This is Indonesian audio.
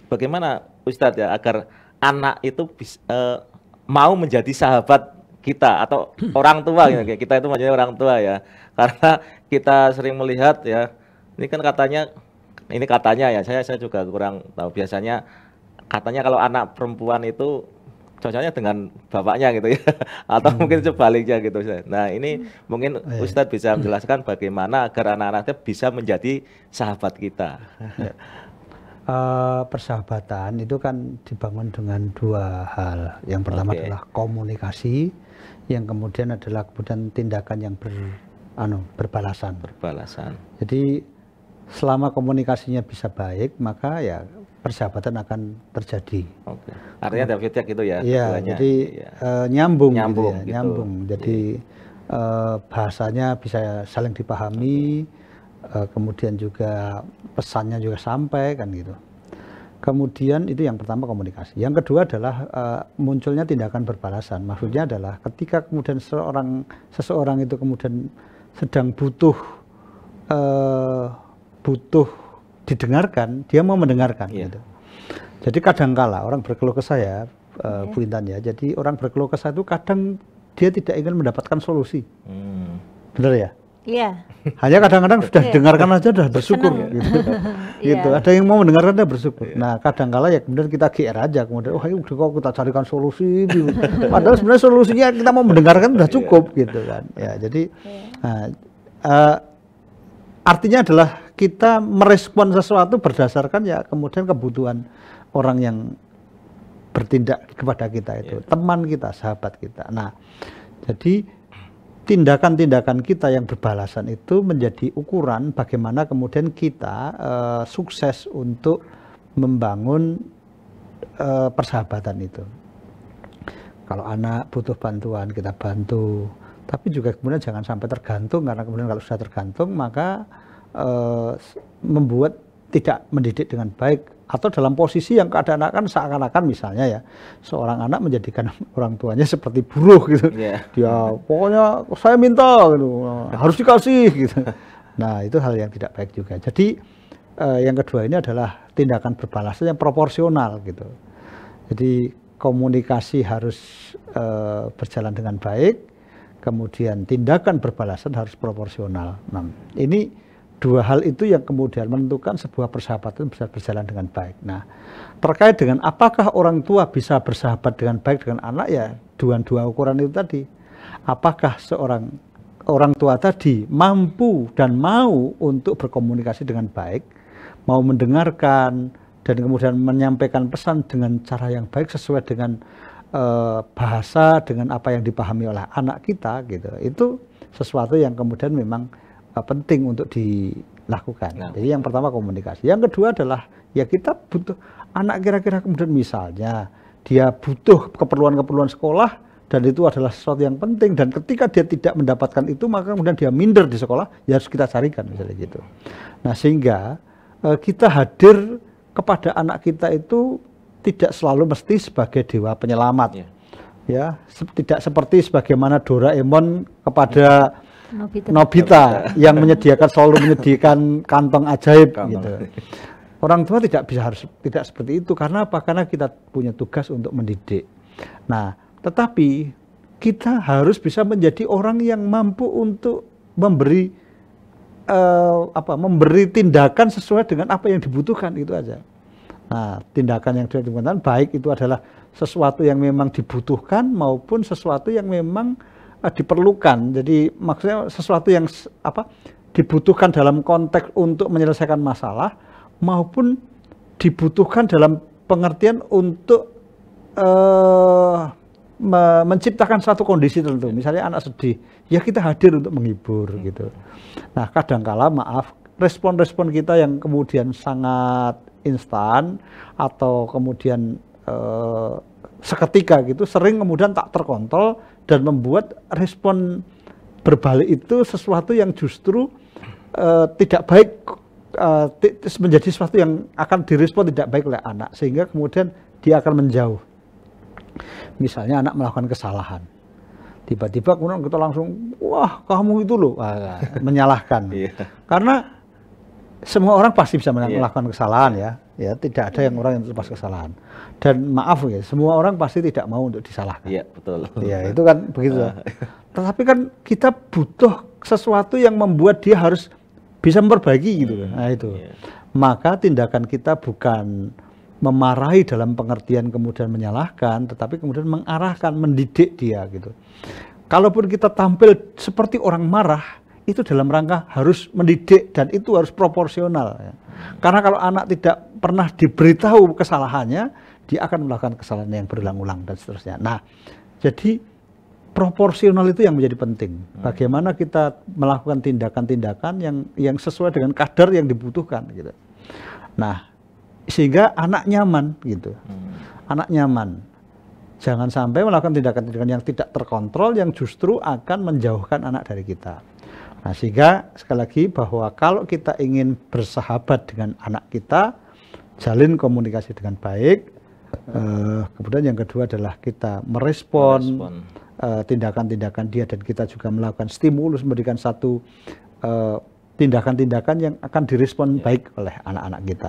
bagaimana Ustadz ya agar anak itu mau menjadi sahabat kita atau orang tua gitu. Kita itu menjadi orang tua ya. Karena kita sering melihat ya, ini kan katanya ya, saya juga kurang tahu. Biasanya katanya kalau anak perempuan itu cocoknya dengan bapaknya gitu ya, atau mungkin sebaliknya gitu. Nah ini mungkin Ustadz bisa menjelaskan bagaimana agar anak-anaknya bisa menjadi sahabat kita. Persahabatan itu kan dibangun dengan dua hal. Yang pertama adalah komunikasi, yang kemudian adalah tindakan yang berbalasan. Jadi selama komunikasinya bisa baik, maka ya persahabatan akan terjadi. Artinya ada feedback gitu ya? Iya, jadi nyambung. Jadi bahasanya bisa saling dipahami, kemudian juga pesannya juga sampai kan gitu. Kemudian itu yang pertama komunikasi. Yang kedua adalah munculnya tindakan berbalasan. Maksudnya adalah ketika kemudian seseorang itu kemudian sedang butuh didengarkan, dia mau mendengarkan gitu. Jadi kadangkala orang berkeluh kesah ya, Bu Intan ya. Jadi orang berkeluh kesah itu kadang dia tidak ingin mendapatkan solusi. Benar ya? Iya. Hanya kadang-kadang sudah didengarkan aja sudah bersyukur gitu. Gitu. Ada yang mau mendengarkan dia bersyukur. Nah, kadang-kala ya kemudian kita GR aja, kemudian ini udah kok kita carikan solusi. Padahal sebenarnya solusinya kita mau mendengarkan sudah cukup gitu kan. Ya, jadi artinya adalah kita merespon sesuatu berdasarkan ya kemudian kebutuhan orang yang bertindak kepada kita itu, teman kita, sahabat kita. Nah, jadi tindakan-tindakan kita yang berbalasan itu menjadi ukuran bagaimana kemudian kita sukses untuk membangun persahabatan itu. Kalau anak butuh bantuan kita bantu, tapi juga kemudian jangan sampai tergantung, karena kemudian kalau sudah tergantung maka membuat tidak mendidik dengan baik, atau dalam posisi yang keadaan seakan-akan misalnya ya seorang anak menjadikan orang tuanya seperti buruh gitu. Dia pokoknya saya minta gitu, harus dikasih gitu. Nah, itu hal yang tidak baik juga. Jadi yang kedua ini adalah tindakan berbalasan yang proporsional gitu. Jadi komunikasi harus berjalan dengan baik, kemudian tindakan berbalasan harus proporsional. Nah, ini dua hal itu yang kemudian menentukan sebuah persahabatan bisa berjalan dengan baik. Nah, terkait dengan apakah orang tua bisa bersahabat dengan baik dengan anak, ya dua ukuran itu tadi. Apakah seorang orang tua tadi mampu dan mau untuk berkomunikasi dengan baik, mau mendengarkan dan kemudian menyampaikan pesan dengan cara yang baik sesuai dengan bahasa, dengan apa yang dipahami oleh anak kita gitu. Itu sesuatu yang kemudian memang penting untuk dilakukan. Jadi yang pertama komunikasi. Yang kedua adalah ya kita butuh anak kira-kira kemudian misalnya dia butuh keperluan-keperluan sekolah dan itu adalah sesuatu yang penting, dan ketika dia tidak mendapatkan itu maka kemudian dia minder di sekolah, ya harus kita carikan misalnya gitu. Nah, sehingga kita hadir kepada anak kita itu tidak selalu mesti sebagai dewa penyelamat. Ya, tidak seperti sebagaimana Doraemon kepada Nobita yang selalu menyediakan kantong ajaib gitu. Orang tua tidak seperti itu. Karena apa? Karena kita punya tugas untuk mendidik. Nah, tetapi kita harus bisa menjadi orang yang mampu untuk memberi tindakan sesuai dengan apa yang dibutuhkan, itu aja. Nah, tindakan yang dibutuhkan baik itu adalah sesuatu yang memang dibutuhkan maupun sesuatu yang memang diperlukan. Jadi maksudnya sesuatu yang dibutuhkan dalam konteks untuk menyelesaikan masalah maupun dibutuhkan dalam pengertian untuk menciptakan satu kondisi tertentu. Misalnya anak sedih, ya kita hadir untuk menghibur gitu. Nah, kadangkala respon-respon kita yang kemudian sangat instan atau kemudian seketika gitu sering kemudian tak terkontrol dan membuat respon berbalik itu sesuatu yang justru tidak baik, menjadi sesuatu yang akan direspon tidak baik oleh anak, sehingga kemudian dia akan menjauh. Misalnya anak melakukan kesalahan, tiba-tiba kemudian kita langsung, wah kamu itu loh, menyalahkan. Karena semua orang pasti bisa melakukan kesalahan ya tidak ada yang orang yang lepas kesalahan, dan maaf ya, semua orang pasti tidak mau untuk disalahkan. Iya, betul. Ya itu kan begitu. Tetapi kan kita butuh sesuatu yang membuat dia harus bisa memperbaiki gitu. Nah itu. Maka tindakan kita bukan memarahi dalam pengertian kemudian menyalahkan, tetapi kemudian mengarahkan, mendidik dia gitu. Kalaupun kita tampil seperti orang marah, itu dalam rangka harus mendidik, dan itu harus proporsional ya. Karena kalau anak tidak pernah diberitahu kesalahannya, dia akan melakukan kesalahan yang berulang-ulang dan seterusnya. Nah, jadi proporsional itu yang menjadi penting. Bagaimana kita melakukan tindakan-tindakan yang sesuai dengan kadar yang dibutuhkan gitu. Nah, sehingga anak nyaman gitu. Anak nyaman. Jangan sampai melakukan tindakan-tindakan yang tidak terkontrol yang justru akan menjauhkan anak dari kita. Nah, sehingga sekali lagi bahwa kalau kita ingin bersahabat dengan anak kita, jalin komunikasi dengan baik. Kemudian yang kedua adalah kita merespon tindakan-tindakan dia, dan kita juga melakukan stimulus, memberikan satu tindakan-tindakan yang akan direspon baik oleh anak-anak kita.